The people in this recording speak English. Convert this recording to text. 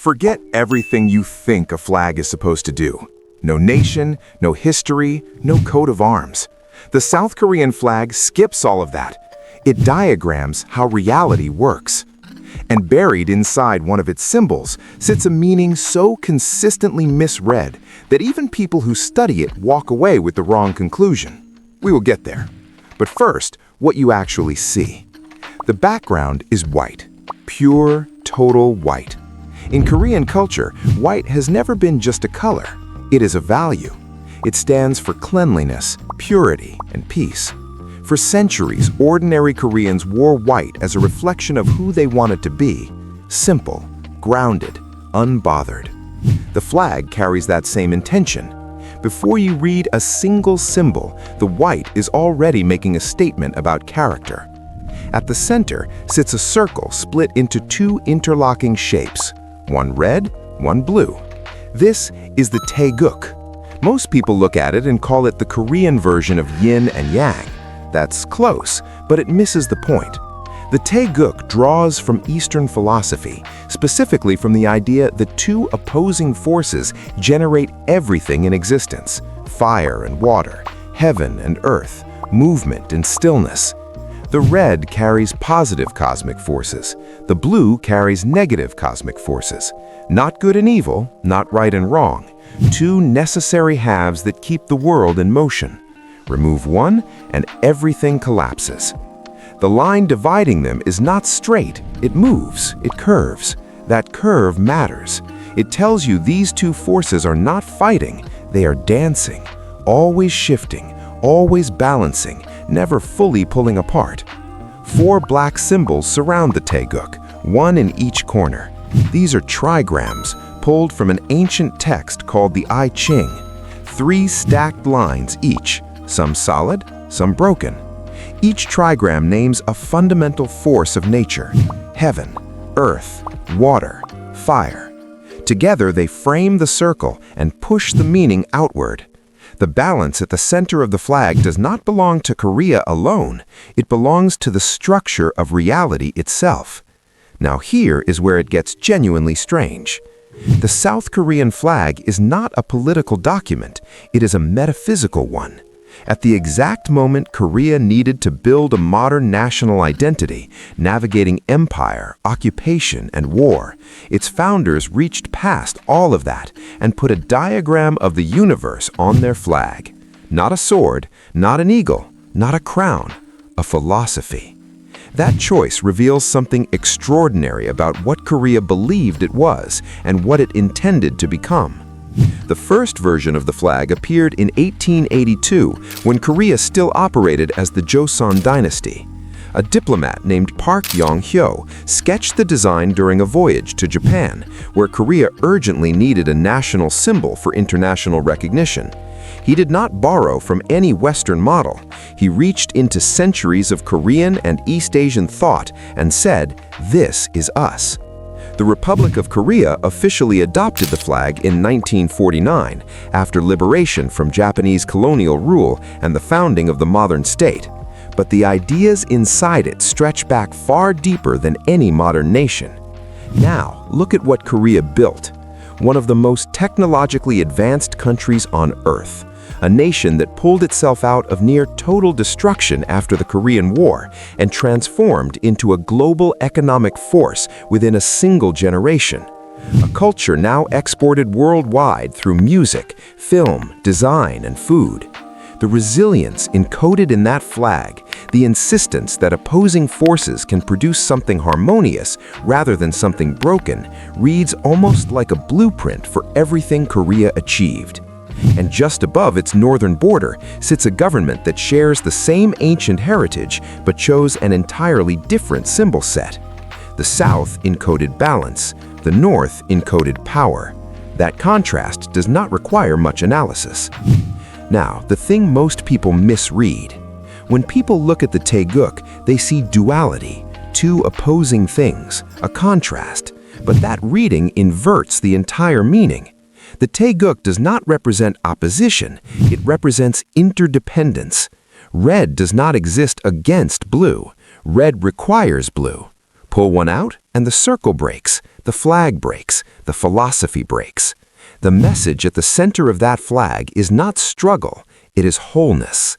Forget everything you think a flag is supposed to do. No nation, no history, no coat of arms. The South Korean flag skips all of that. It diagrams how reality works. And buried inside one of its symbols sits a meaning so consistently misread that even people who study it walk away with the wrong conclusion. We will get there. But first, what you actually see. The background is white. Pure, total white. In Korean culture, white has never been just a color. It is a value. It stands for cleanliness, purity, and peace. For centuries, ordinary Koreans wore white as a reflection of who they wanted to be. Simple, grounded, unbothered. The flag carries that same intention. Before you read a single symbol, the white is already making a statement about character. At the center sits a circle split into two interlocking shapes, one red, one blue. This is the Taegeuk. Most people look at it and call it the Korean version of yin and yang. That's close, but it misses the point. The Taegeuk draws from Eastern philosophy, specifically from the idea that two opposing forces generate everything in existence: fire and water, heaven and earth, movement and stillness. The red carries positive cosmic forces. The blue carries negative cosmic forces. Not good and evil, not right and wrong. Two necessary halves that keep the world in motion. Remove one, and everything collapses. The line dividing them is not straight. It moves, it curves. That curve matters. It tells you these two forces are not fighting, they are dancing, always shifting, always balancing, never fully pulling apart. 4 black symbols surround the Taegeuk, one in each corner. These are trigrams, pulled from an ancient text called the I Ching. 3 stacked lines each, some solid, some broken. Each trigram names a fundamental force of nature: heaven, earth, water, fire. Together they frame the circle and push the meaning outward. The balance at the center of the flag does not belong to Korea alone. It belongs to the structure of reality itself. Now here is where it gets genuinely strange. The South Korean flag is not a political document. It is a metaphysical one. At the exact moment Korea needed to build a modern national identity, navigating empire, occupation, and war, its founders reached past all of that and put a diagram of the universe on their flag. Not a sword, not an eagle, not a crown, a philosophy. That choice reveals something extraordinary about what Korea believed it was and what it intended to become. The first version of the flag appeared in 1882 when Korea still operated as the Joseon dynasty. A diplomat named Park Yong-hyo sketched the design during a voyage to Japan, where Korea urgently needed a national symbol for international recognition. He did not borrow from any Western model. He reached into centuries of Korean and East Asian thought and said, "This is us." The Republic of Korea officially adopted the flag in 1949, after liberation from Japanese colonial rule and the founding of the modern state. But the ideas inside it stretch back far deeper than any modern nation. Now, look at what Korea built. One of the most technologically advanced countries on Earth. A nation that pulled itself out of near total destruction after the Korean War and transformed into a global economic force within a single generation. A culture now exported worldwide through music, film, design, and food. The resilience encoded in that flag, the insistence that opposing forces can produce something harmonious rather than something broken, reads almost like a blueprint for everything Korea achieved. And just above its northern border sits a government that shares the same ancient heritage but chose an entirely different symbol set. The South encoded balance, the North encoded power. That contrast does not require much analysis. Now, the thing most people misread. When people look at the Taegeuk, they see duality, two opposing things, a contrast. But that reading inverts the entire meaning. The Taegeuk does not represent opposition, it represents interdependence. Red does not exist against blue. Red requires blue. Pull one out, And the circle breaks, the flag breaks, the philosophy breaks. The message at the center of that flag is not struggle, it is wholeness.